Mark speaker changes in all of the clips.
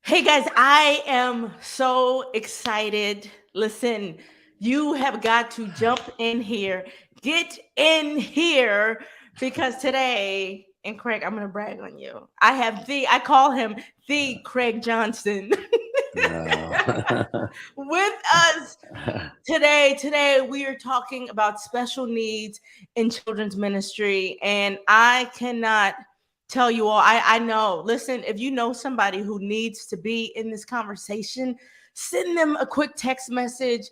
Speaker 1: Hey guys, I am so excited. Listen, you have got to jump in here. Get in here because today, and Craig, I'm going to brag on you. I call him the Craig Johnson
Speaker 2: No.
Speaker 1: with us today. Today, we are talking about special needs in children's ministry. And I cannot tell you all, I know, listen, if you know somebody who needs to be in this conversation, send them a quick text message.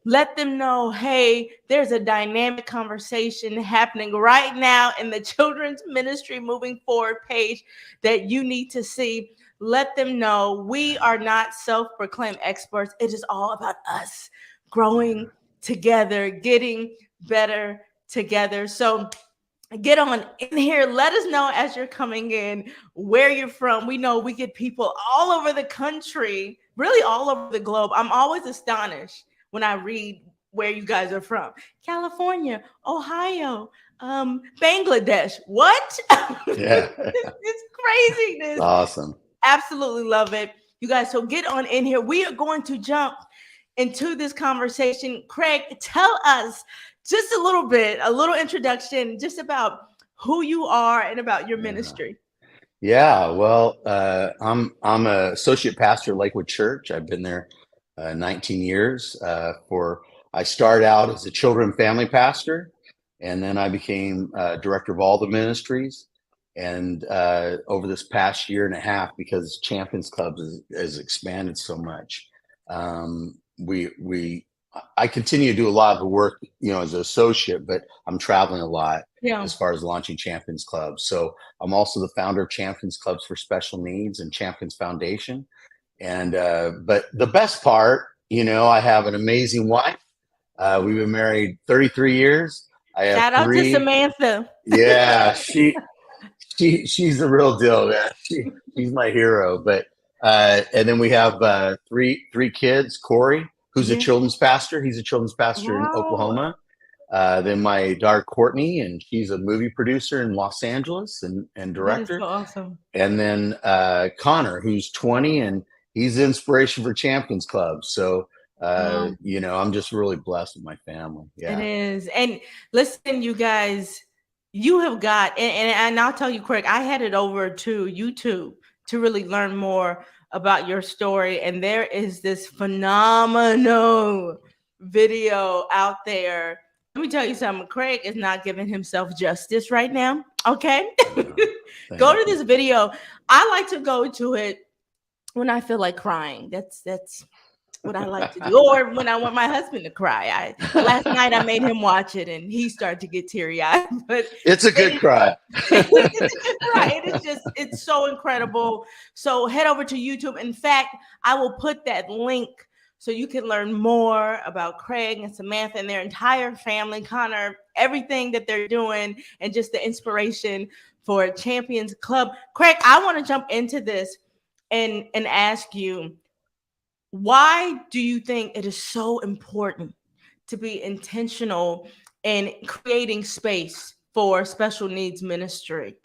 Speaker 1: Let them know, hey, there's a dynamic conversation happening right now in the children's ministry moving forward page that you need to see. Let them know we are not self proclaimed experts. It is all about us growing together, getting better together. So get on in here. Let us know as you're coming in where you're from. We know we get people all over the country, really all over the globe. I'm always astonished when I read where you guys are from. California, Ohio, Bangladesh. What?
Speaker 2: Yeah,
Speaker 1: It's craziness.
Speaker 2: awesome.
Speaker 1: Absolutely love it. You guys, so get on in here. We are going to jump into this conversation. Craig, tell us just a little bit, a little introduction just about who you are and about your
Speaker 2: Yeah.
Speaker 1: ministry.
Speaker 2: I'm a associate pastor at Lakewood Church. I've been there 19 years. For I started out as a children and family pastor, and then I became director of all the ministries. And over this past year and a half, because Champions Club has expanded so much, we I continue to do a lot of the work, as an associate, but I'm traveling a lot
Speaker 1: Yeah.
Speaker 2: as far as launching Champions Club. So I'm also the founder of Champions Clubs for Special Needs and Champions Foundation. And but the best part, I have an amazing wife. We've been married 33 years. I have
Speaker 1: Shout out to
Speaker 2: three.
Speaker 1: Samantha.
Speaker 2: Yeah, she's the real deal, man. She's my hero. But and then we have three kids. Corey, who's a
Speaker 1: Yeah.
Speaker 2: children's pastor. He's a children's pastor in
Speaker 1: Wow.
Speaker 2: Oklahoma. Then my daughter Courtney, and she's a movie producer in Los Angeles and
Speaker 1: That is so
Speaker 2: director.
Speaker 1: awesome.
Speaker 2: And then Connor, who's 20, and he's the inspiration for Champions Club. So
Speaker 1: Wow.
Speaker 2: I'm just really blessed with my family.
Speaker 1: It
Speaker 2: Yeah.
Speaker 1: is. And listen, you guys, you have got, and I'll tell you, Craig, I headed over to YouTube to really learn more about your story. And there is this phenomenal video out there. Let me tell you something. Craig is not giving himself justice right now. Okay.
Speaker 2: Yeah.
Speaker 1: Go
Speaker 2: Thank
Speaker 1: to
Speaker 2: you.
Speaker 1: this video. I like to go to it when I feel like crying. That's what I like to do, or when I want my husband to cry. I Last night I made him watch it, and he started to get teary eyed. But
Speaker 2: It's a good
Speaker 1: it is,
Speaker 2: cry.
Speaker 1: it's a good cry. It is just it's so incredible. So head over to YouTube. In fact, I will put that link so you can learn more about Craig and Samantha and their entire family, Connor, everything that they're doing, and just the inspiration for Champions Club. Craig, I want to jump into this and ask you, why do you think it is so important to be intentional in creating space for special needs ministry?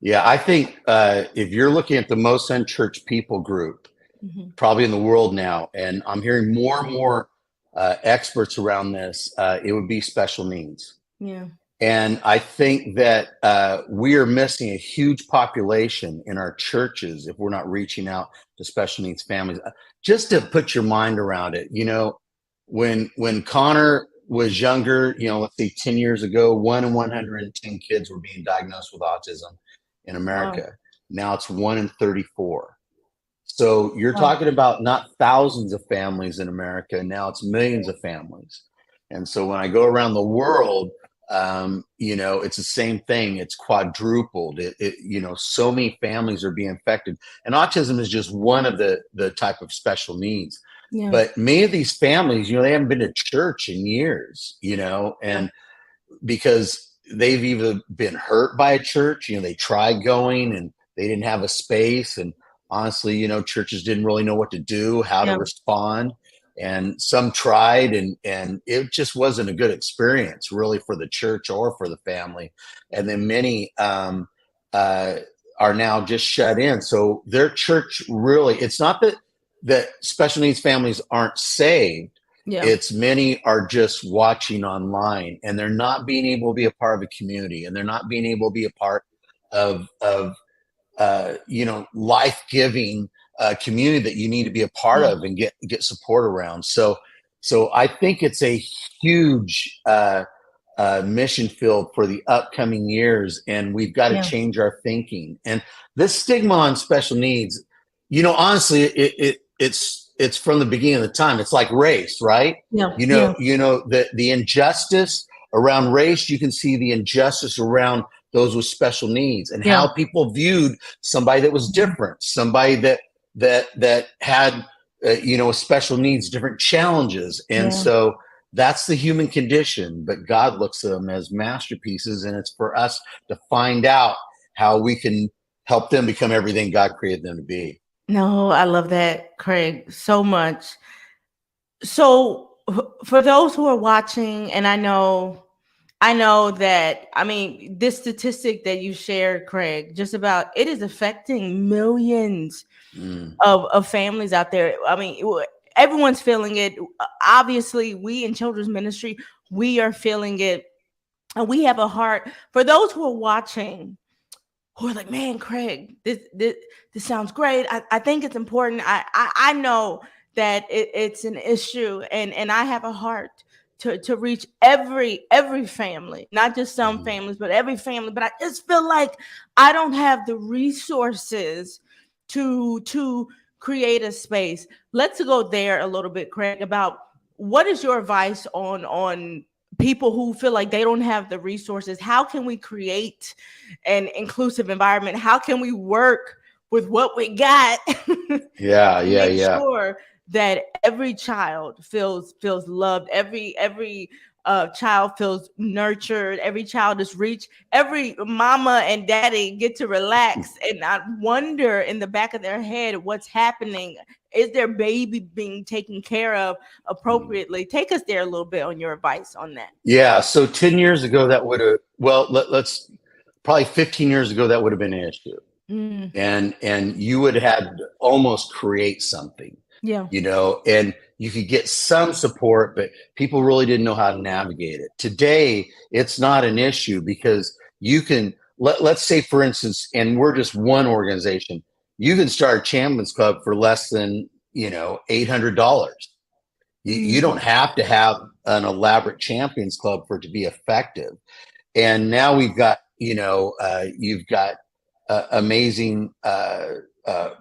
Speaker 2: Yeah, I think if you're looking at the most unchurched people group,
Speaker 1: Mhm.
Speaker 2: probably in the world now, and I'm hearing more and more experts around this, it would be special needs.
Speaker 1: Yeah.
Speaker 2: And I think that we are missing a huge population in our churches if we're not reaching out to special needs families. Just to put your mind around it, when Connor was younger, let's say 10 years ago, 1 in 110 kids were being diagnosed with autism in
Speaker 1: Wow.
Speaker 2: America. Now it's 1 in 34. So you're
Speaker 1: Wow.
Speaker 2: talking about not thousands of families in America. Now it's millions of families. And so when I go around the world, it's the same thing. It's quadrupled. So many families are being affected, and autism is just one of the type of special needs.
Speaker 1: Yeah.
Speaker 2: But many of these families, they haven't been to church in years,
Speaker 1: Yeah.
Speaker 2: and because they've either been hurt by a church, they tried going and they didn't have a space. And honestly, churches didn't really know what to do, how to
Speaker 1: Yeah.
Speaker 2: respond. And some tried, and it just wasn't a good experience really for the church or for the family. And then many, are now just shut in. So their church really, it's not that special needs families aren't saved.
Speaker 1: Yeah.
Speaker 2: It's many are just watching online, and they're not being able to be a part of a community, and they're not being able to be a part of life-giving community that you need to be a part of and get support around. So I think it's a huge mission field for the upcoming years, and we've got to change our thinking. And this stigma on special needs, honestly, it's from the beginning of the time. It's like race, right? The injustice around race. You can see the injustice around those with special needs, and how people viewed somebody that was different, somebody that had special needs, different challenges. And so that's the human condition, but God looks at them as masterpieces, and it's for us to find out how we can help them become everything God created them to be.
Speaker 1: No, I love that, Craig, so much. So for those who are watching, and I know that, this statistic that you shared, Craig, just about it is affecting millions of families out there. Everyone's feeling it. Obviously, we in children's ministry, we are feeling it. And we have a heart for those who are watching, who are like, man, Craig, this sounds great. I think it's important. I know that it's an issue, and I have a heart to reach every family, not just some families, but every family. But I just feel like I don't have the resources to create a space. Let's go there a little bit, Craig, about what is your advice on people who feel like they don't have the resources. How can we create an inclusive environment? How can we work with what we got? Make sure that every child feels loved, every child feels nurtured, every child is reached, every mama and daddy get to relax and not wonder in the back of their head what's happening. Is their baby being taken care of appropriately? Take us there a little bit on your advice on that.
Speaker 2: Yeah. So 10 years ago, that would have, let's probably 15 years ago, that would have been an issue. And you would have had to almost create something. And you could get some support, but people really didn't know how to navigate it. Today, it's not an issue because you can, let's say, for instance, and we're just one organization, you can start a Champions Club for less than, $800. You don't have to have an elaborate Champions Club for it to be effective. And now we've got, you've got amazing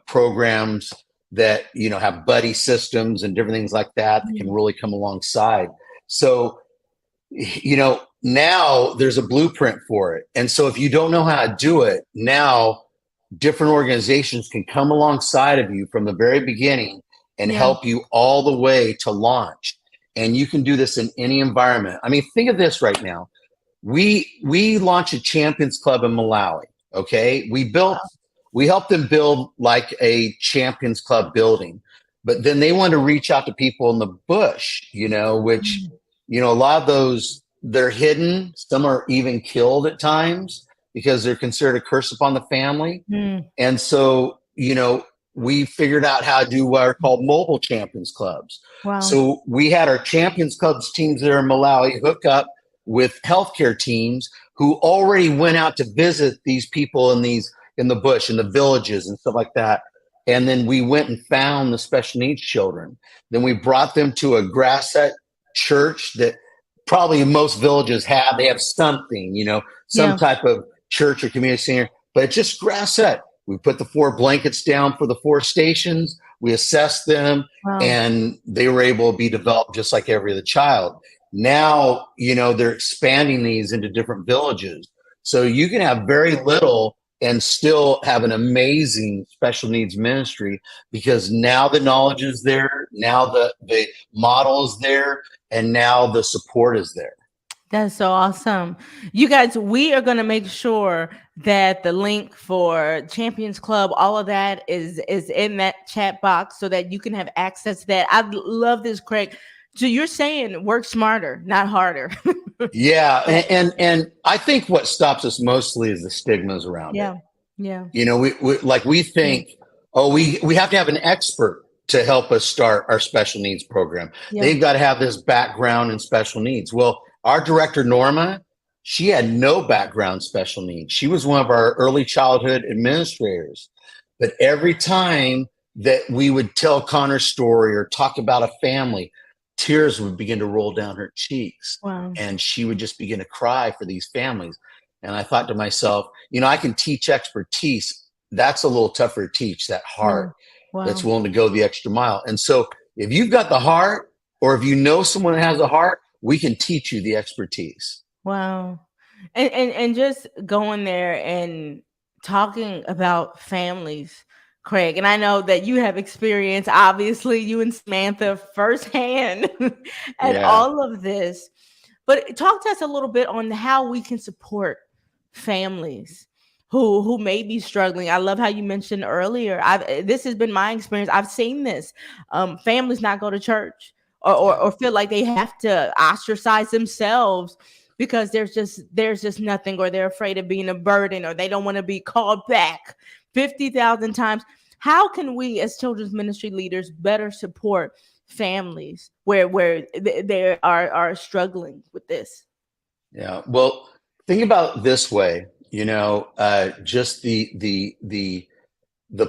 Speaker 2: programs that have buddy systems and different things like that can really come alongside. So now there's a blueprint for it, and so if you don't know how to do it, now different organizations can come alongside of you from the very beginning and help you all the way to launch. And you can do this in any environment. Think of this right now. We launched a Champions Club in Malawi. Okay, we helped them build like a Champions Club building, but then they wanted to reach out to people in the bush, which, a lot of those, they're hidden. Some are even killed at times because they're considered a curse upon the family. And so, we figured out how to do what are called mobile Champions Clubs.
Speaker 1: Wow.
Speaker 2: So we had our Champions Clubs teams there in Malawi hook up with healthcare teams who already went out to visit these people in the bush, in the villages and stuff like that. And then we went and found the special needs children. Then we brought them to a grass-set church that probably most villages have. They have something, some type of church or community center, but it's just grass-set. We put the 4 blankets down for the 4 stations. We assessed them, and they were able to be developed just like every other child. Now, they're expanding these into different villages. So you can have very little and still have an amazing special needs ministry because now the knowledge is there, now the model is there, and now the support is there.
Speaker 1: That's so awesome. You guys, we are going to make sure that the link for Champions Club, all of that is in that chat box so that you can have access to that. I love this, Craig. So you're saying work smarter, not harder.
Speaker 2: Yeah. And I think what stops us mostly is the stigmas around it.
Speaker 1: Yeah.
Speaker 2: You know, we think, oh, we have to have an expert to help us start our special needs program.
Speaker 1: Yeah.
Speaker 2: They've got to have this background in special needs. Well, our director, Norma, she had no background in special needs. She was one of our early childhood administrators. But every time that we would tell Connor's story or talk about a family, tears would begin to roll down her cheeks.
Speaker 1: Wow.
Speaker 2: And she would just begin to cry for these families. And I thought to myself, you know, I can teach expertise. That's a little tougher to teach, that heart
Speaker 1: Wow.
Speaker 2: that's willing to go the extra mile. And so if you've got the heart, or if you know someone that has a heart, we can teach you the expertise.
Speaker 1: Wow. And just going there and talking about families, Craig, and I know that you have experience, obviously, you and Samantha firsthand at
Speaker 2: Yeah.
Speaker 1: all of this. But talk to us a little bit on how we can support families who may be struggling. I love how you mentioned earlier. This has been my experience. I've seen this. Families not go to church or feel like they have to ostracize themselves because there's just nothing, or they're afraid of being a burden, or they don't want to be called back 50,000 times. How can we as children's ministry leaders better support families where they are struggling with this?
Speaker 2: Yeah. Well, think about it this way, you know, just the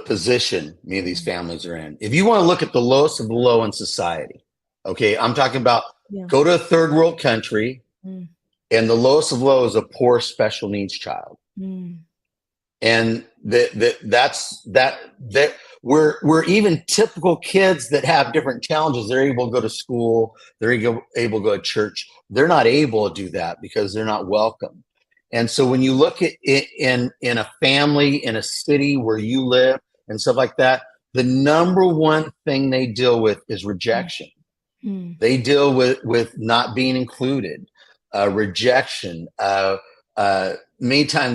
Speaker 2: position many of these families are in. If you want to look at the lowest of the low in society, okay, I'm talking about go to a third world country, and the lowest of low is a poor special needs child. And that we're even typical kids that have different challenges. They're able to go to school, they're able to go to church. They're not able to do that because they're not welcome. And so when you look at it in a family, in a city where you live and stuff like that, the number one thing they deal with is rejection. They deal with not being included, rejection,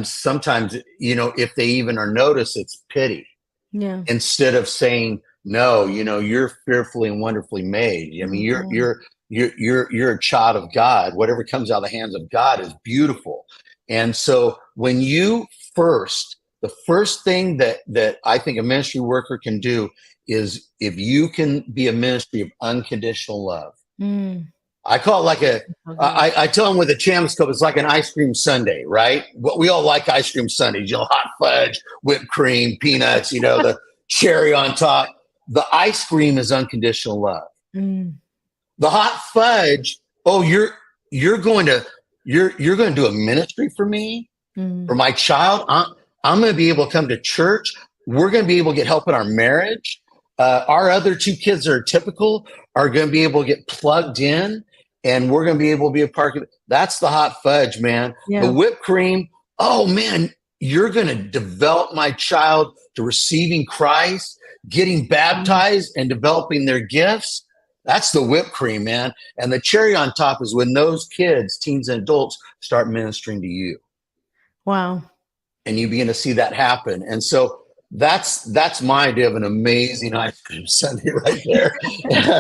Speaker 2: sometimes, you know, if they even are noticed, it's pity.
Speaker 1: Yeah.
Speaker 2: Instead of saying, no, you know, you're fearfully and wonderfully made. I mean, you're a child of God. Whatever comes out of the hands of God is beautiful. And so when you the first thing that I think a ministry worker can do is, if you can be a ministry of unconditional love. I call it like I tell them with a Champs Cup, it's like an ice cream sundae, right? We all like ice cream sundaes, you know, hot fudge, whipped cream, peanuts, you know, the cherry on top. The ice cream is unconditional love. The hot fudge, oh, you're going to do a ministry for me, for my child. I'm going to be able to come to church. We're going to be able to get help in our marriage. Our other two kids that are typical are going to be able to get plugged in, and we're going to be able to be a part of it. That's the hot fudge, man.
Speaker 1: Yeah.
Speaker 2: The whipped cream, oh, man, you're going to develop my child to receiving Christ, getting baptized, and developing their gifts. That's the whipped cream, man. And the cherry on top is when those kids, teens and adults, start ministering to you.
Speaker 1: Wow.
Speaker 2: And you begin to see that happen. And so that's my idea of an amazing ice cream sundae right there,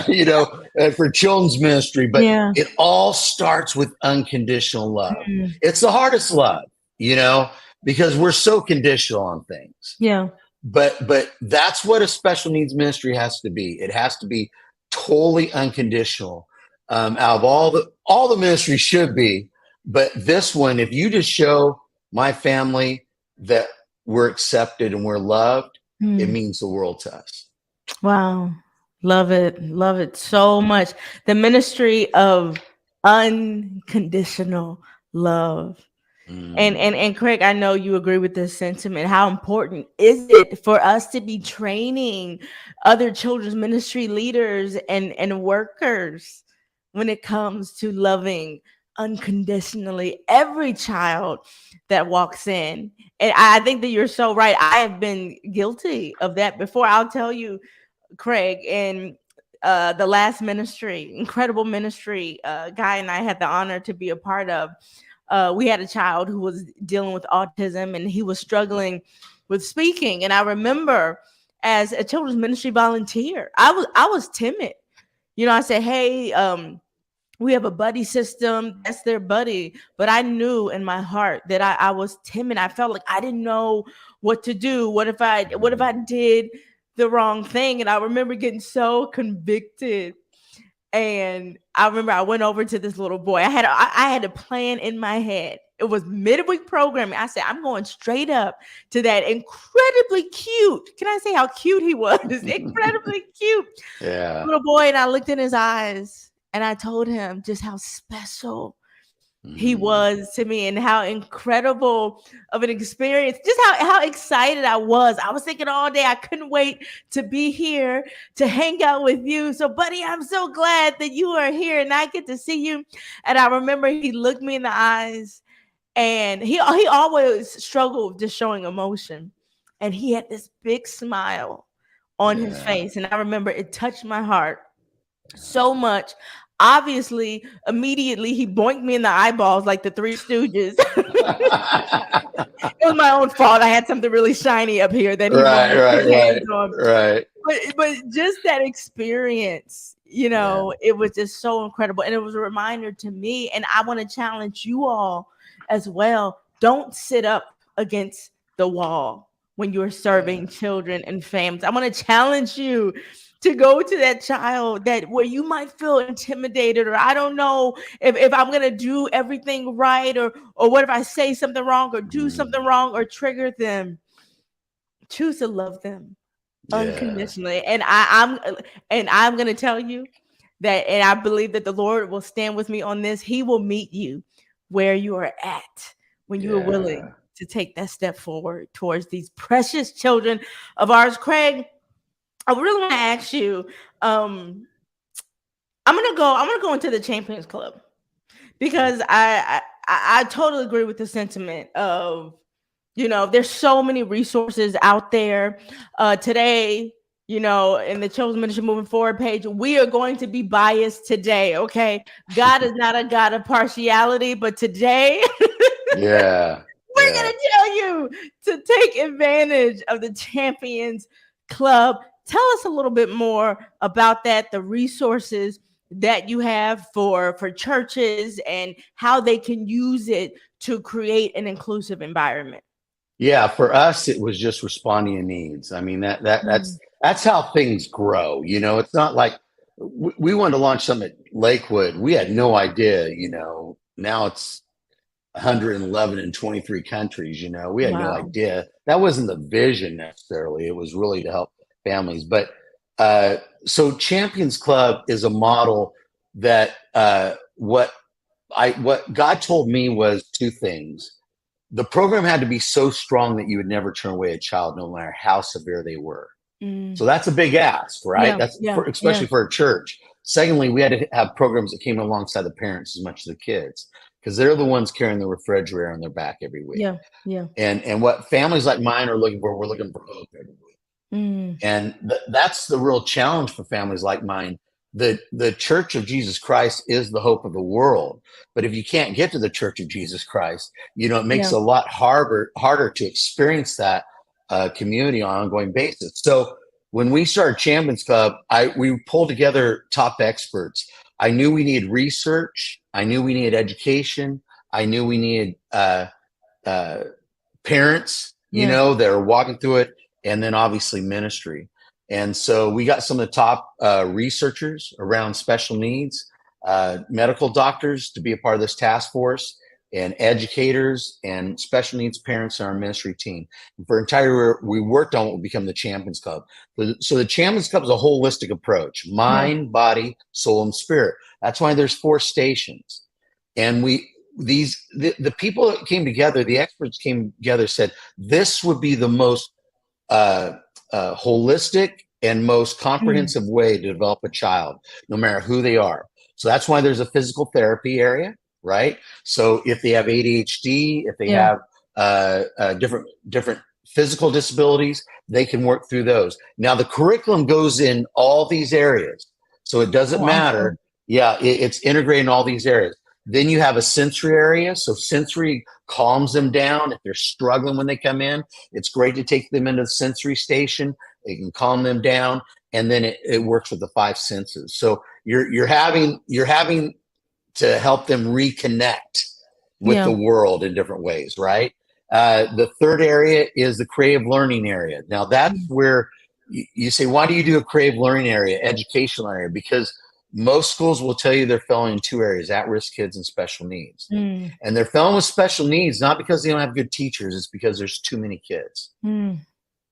Speaker 2: you know, for children's ministry. But it all starts with unconditional love. It's the hardest love, you know, because we're so conditional on things.
Speaker 1: Yeah.
Speaker 2: But that's what a special needs ministry has to be. It has to be totally unconditional. Out of all the ministry should be, but this one, if you just show my family that we're accepted and we're loved, it means the world to us.
Speaker 1: Wow. Love it so much. The ministry of unconditional love. And Craig, I know you agree with this sentiment. How important is it for us to be training other children's ministry leaders and workers when it comes to loving unconditionally every child that walks in? And I think that you're so right. I have been guilty of that before. I'll tell you, Craig, in the last ministry, incredible ministry, Guy and I had the honor to be a part of. We had a child who was dealing with autism, and he was struggling with speaking. And I remember, as a children's ministry volunteer, I was timid. You know, I said, hey, we have a buddy system. That's their buddy. But I knew in my heart that I was timid. I felt like I didn't know what to do. What if I did the wrong thing? And I remember getting so convicted. And I remember I went over to this little boy. I had a plan in my head. It was midweek programming. I said, I'm going straight up to that incredibly cute. Can I say how cute he was? Incredibly cute little boy. And I looked in his eyes and I told him just how special he was to me and how incredible of an experience, just how excited I was. I was thinking all day, I couldn't wait to be here to hang out with you. So, buddy, I'm so glad that you are here and I get to see you. And I remember he looked me in the eyes, and he always struggled with just showing emotion. And he had this big smile on his face. And I remember it touched my heart so much. Obviously, immediately he boinked me in the eyeballs like the Three Stooges. It was my own fault. I had something really shiny up here that he
Speaker 2: right.
Speaker 1: But just that experience, it was just so incredible. And it was a reminder to me, and I want to challenge you all as well. Don't sit up against the wall when you're serving children and families. I want to challenge you to go to that child that where you might feel intimidated, or I don't know if I'm going to do everything right, or what if I say something wrong or do something wrong or trigger them. Choose to love them unconditionally. And I'm going to tell you that, and I believe that the Lord will stand with me on this. He will meet you where you are at when you are willing to take that step forward towards these precious children of ours. Craig, I really want to ask you, I'm gonna go into the Champions Club, because I totally agree with the sentiment of, there's so many resources out there today, in the Children's Ministry Moving Forward page. We are going to be biased today, okay? God is not a God of partiality, but today we're gonna tell you to take advantage of the Champions Club. Tell us a little bit more about that, the resources that you have for churches and how they can use it to create an inclusive environment.
Speaker 2: Yeah, for us, it was just responding to needs. I mean, that's how things grow. It's not like we wanted to launch something at Lakewood. We had no idea, now it's 111 in 23 countries, we had no idea. That wasn't the vision necessarily. It was really to help families. But so Champions Club is a model that what God told me was two things. The program had to be so strong that you would never turn away a child, no matter how severe they were. So that's a big ask, right? Especially for a church. Secondly, we had to have programs that came alongside the parents as much as the kids, because they're the ones carrying the refrigerator on their back every week. And what families like mine are looking for, we're looking for hope every week. And that's the real challenge for families like mine. The Church of Jesus Christ is the hope of the world. But if you can't get to the Church of Jesus Christ, it makes it a lot harder to experience that community on an ongoing basis. So when we started Champions Club, we pulled together top experts. I knew we needed research. I knew we needed education. I knew we needed parents, that are walking through it. And then obviously ministry. And so we got some of the top researchers around special needs, medical doctors to be a part of this task force, and educators and special needs parents in our ministry team. And for we worked on what will become the Champions Club. So the Champions Club is a holistic approach: mind, body, soul, and spirit. That's why there's 4 stations. And the people that came together, the experts came together, said this would be the most holistic and most comprehensive way to develop a child, no matter who they are. So that's why there's a physical therapy area, right? So if they have ADHD, if they have different physical disabilities, they can work through those. Now the curriculum goes in all these areas, so it doesn't matter. It's integrated in all these areas. Then you have a sensory area. So sensory calms them down. If they're struggling when they come in, it's great to take them into the sensory station. It can calm them down. And then it works with the 5 senses. So you're having to help them reconnect with the world in different ways, right? The third area is the creative learning area. Now that's where you say, why do you do a creative learning area, educational area? Because most schools will tell you they're failing in two areas: at-risk kids and special needs. And they're failing with special needs, not because they don't have good teachers, it's because there's too many kids.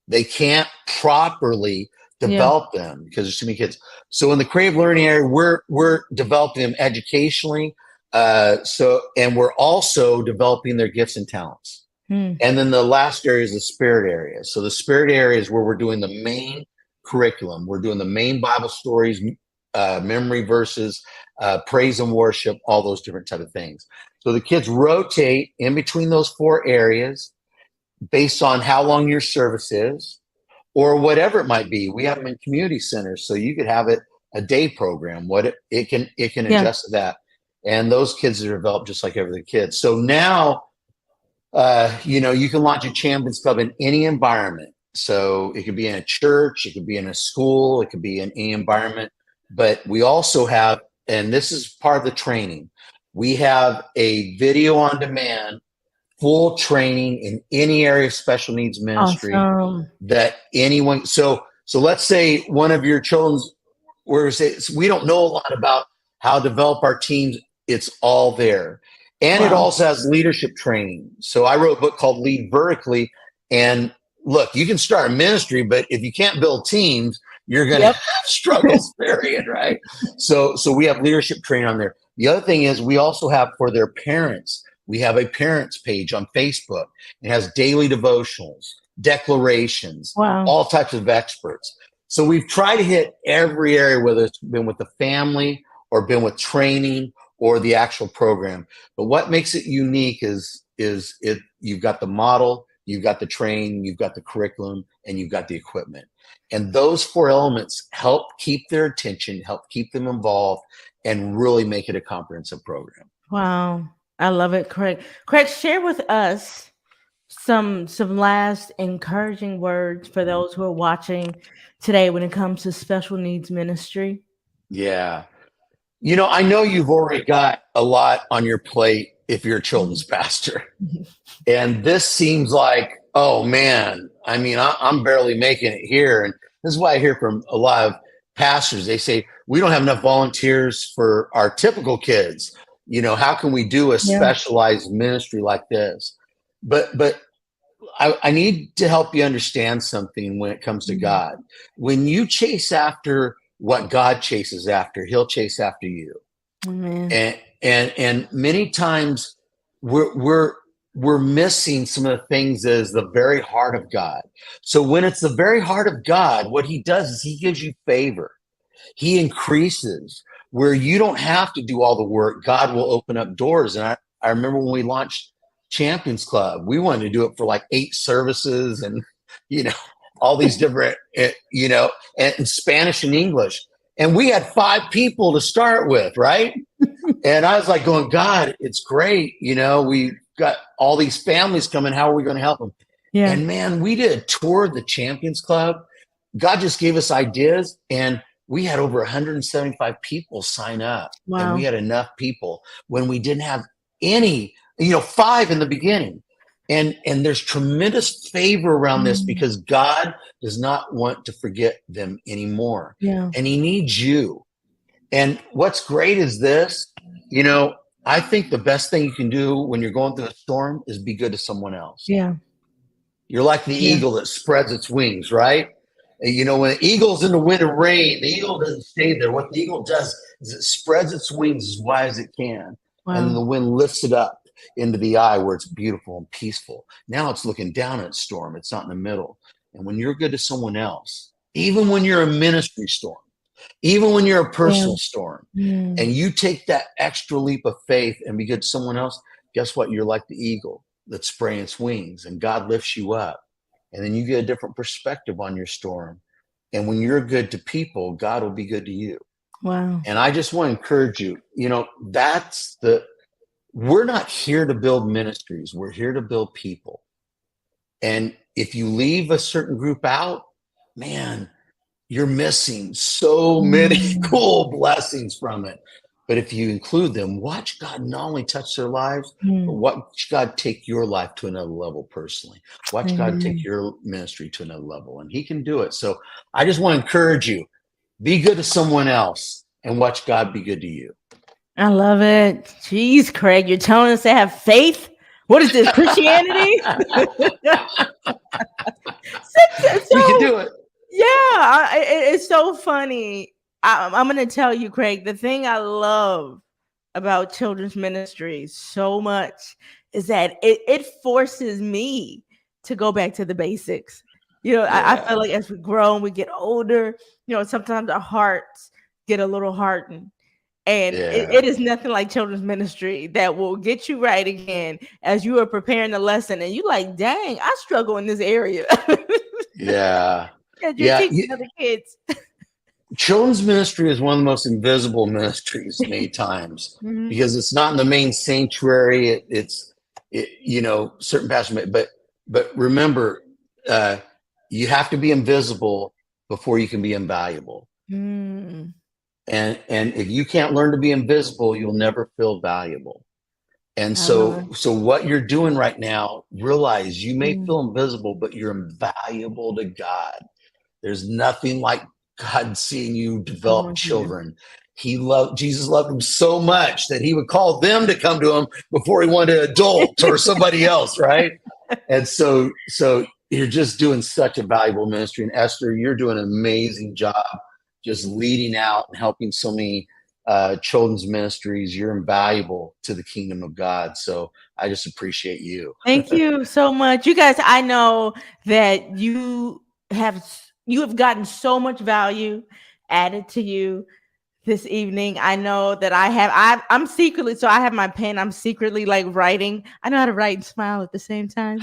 Speaker 2: They can't properly develop them because there's too many kids. So in the creative learning area, we're developing them educationally. And we're also developing their gifts and talents. And then the last area is the spirit area. So the spirit area is where we're doing the main curriculum. We're doing the main Bible stories, memory verses, praise and worship, all those different type of things. So the kids rotate in between those four areas based on how long your service is or whatever it might be. We have them in community centers, so you could have it a day program. It can adjust to that. And those kids are developed just like every other kid. So now, you can launch a Champions Club in any environment. So it could be in a church, it could be in a school, it could be in any environment. But we also have, and this is part of the training, we have a video on demand, full training in any area of special needs ministry that anyone. So let's say one of your children's, we don't know a lot about how to develop our teams. It's all there. And it also has leadership training. So I wrote a book called Lead Vertically. And look, you can start a ministry, but if you can't build teams, you're going to have struggles, period, right? So we have leadership training on there. The other thing is we also have for their parents, we have a parents page on Facebook. It has daily devotionals, declarations, all types of experts. So we've tried to hit every area, whether it's been with the family or been with training or the actual program. But what makes it unique is you've got the model, you've got the training, you've got the curriculum, and you've got the equipment. And those four elements help keep their attention, help keep them involved, and really make it a comprehensive program.
Speaker 1: Wow. I love it, Craig. Craig, share with us some last encouraging words for those who are watching today when it comes to special needs ministry.
Speaker 2: Yeah. I know you've already got a lot on your plate if you're a children's pastor. And this seems like, oh man, I mean, I'm barely making it here. And this is why I hear from a lot of pastors. They say, we don't have enough volunteers for our typical kids. How can we do a specialized ministry like this? But I need to help you understand something when it comes to God. When you chase after what God chases after, he'll chase after you. Amen. And many times we're missing some of the things that is the very heart of God. So when it's the very heart of God, what he does is he gives you favor. He increases where you don't have to do all the work. God will open up doors. And I remember when we launched Champions Club, we wanted to do it for like 8 services and, all these different, and Spanish and English. And we had 5 people to start with, right? And I was like going, God, it's great. We've got all these families coming. How are we going to help them? Yeah. And man, we did a tour of the Champions Club. God just gave us ideas, and we had over 175 people sign up. Wow. And we had enough people when we didn't have any, 5 in the beginning. And there's tremendous favor around this because God does not want to forget them anymore. Yeah. And he needs you. And what's great is this, I think the best thing you can do when you're going through a storm is be good to someone else. Yeah. You're like the eagle that spreads its wings, right? When the eagle's in the wind and rain, the eagle doesn't stay there. What the eagle does is it spreads its wings as wide as it can. Wow. And the wind lifts it up into the eye where it's beautiful and peaceful. Now it's looking down at its storm. It's not in the middle. And when you're good to someone else, even when you're a ministry storm, even when you're a personal storm, and you take that extra leap of faith and be good to someone else, guess what? You're like the eagle that's spraying its wings, and God lifts you up. And then you get a different perspective on your storm. And when you're good to people, God will be good to you. Wow. And I just want to encourage you, we're not here to build ministries. We're here to build people. And if you leave a certain group out, man, you're missing so many cool blessings from it. But if you include them, watch God not only touch their lives, but
Speaker 1: Mm.
Speaker 2: watch God take your life to another level personally. Watch God take
Speaker 1: Amen.
Speaker 2: your ministry to another level, and He can do it. So I just want to encourage you, be good to someone else and watch God be good to you.
Speaker 1: I love it. Jeez, Craig, you're telling us to have faith? What is this, Christianity?
Speaker 2: We can
Speaker 1: So,
Speaker 2: do it.
Speaker 1: yeah, it's so funny. I'm going to tell you, Craig, the thing I love about children's ministry so much is that it forces me to go back to the basics. I
Speaker 2: Yeah.
Speaker 1: feel like as we grow and we get older, sometimes our hearts get a little hardened. And it
Speaker 2: Yeah.
Speaker 1: is nothing like children's ministry that will get you right again as you are preparing the lesson. And you like, dang, I struggle in this area.
Speaker 2: Yeah.
Speaker 1: As you're
Speaker 2: Yeah.
Speaker 1: teaching other kids.
Speaker 2: Children's ministry is one of the most invisible ministries many times
Speaker 1: Mhm.
Speaker 2: because it's not in the main sanctuary. Certain pastors, but remember, uh, you have to be invisible before you can be invaluable.
Speaker 1: Mm,
Speaker 2: And if you can't learn to be invisible, you'll never feel valuable. And
Speaker 1: I love it.
Speaker 2: so what you're doing right now, realize you may
Speaker 1: Mm.
Speaker 2: feel invisible, but you're invaluable to God. There's nothing like God seeing you
Speaker 1: Come
Speaker 2: develop
Speaker 1: on here.
Speaker 2: children. Jesus loved them so much that he would call them to come to him before he wanted adults or somebody else, right? And so you're just doing such a valuable ministry. And Esther, you're doing an amazing job just leading out and helping so many children's ministries. You're invaluable to the kingdom of God. So I just appreciate you.
Speaker 1: Thank you so much. You guys, I know that you have gotten so much value added to you this evening. I know that I'm secretly, so I have my pen. I'm secretly like writing. I know how to write and smile at the same time.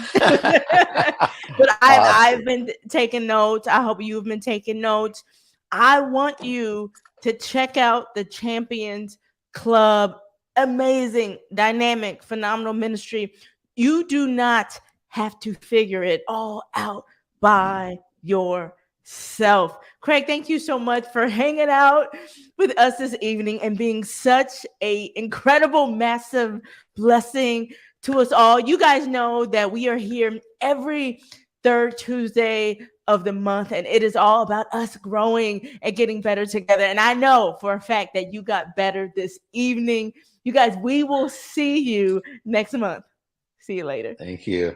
Speaker 1: But I've
Speaker 2: Awesome.
Speaker 1: been taking notes. I hope you've been taking notes. I want you to check out the Champions Club. Amazing, dynamic, phenomenal ministry. You do not have to figure it all out by yourself. Craig, thank you so much for hanging out with us this evening and being such a incredible, massive blessing to us all. You guys know that we are here every third Tuesday of the month, and it is all about us growing and getting better together. And I know for a fact that you got better this evening. You guys, we will see you next month. See you later.
Speaker 2: Thank you.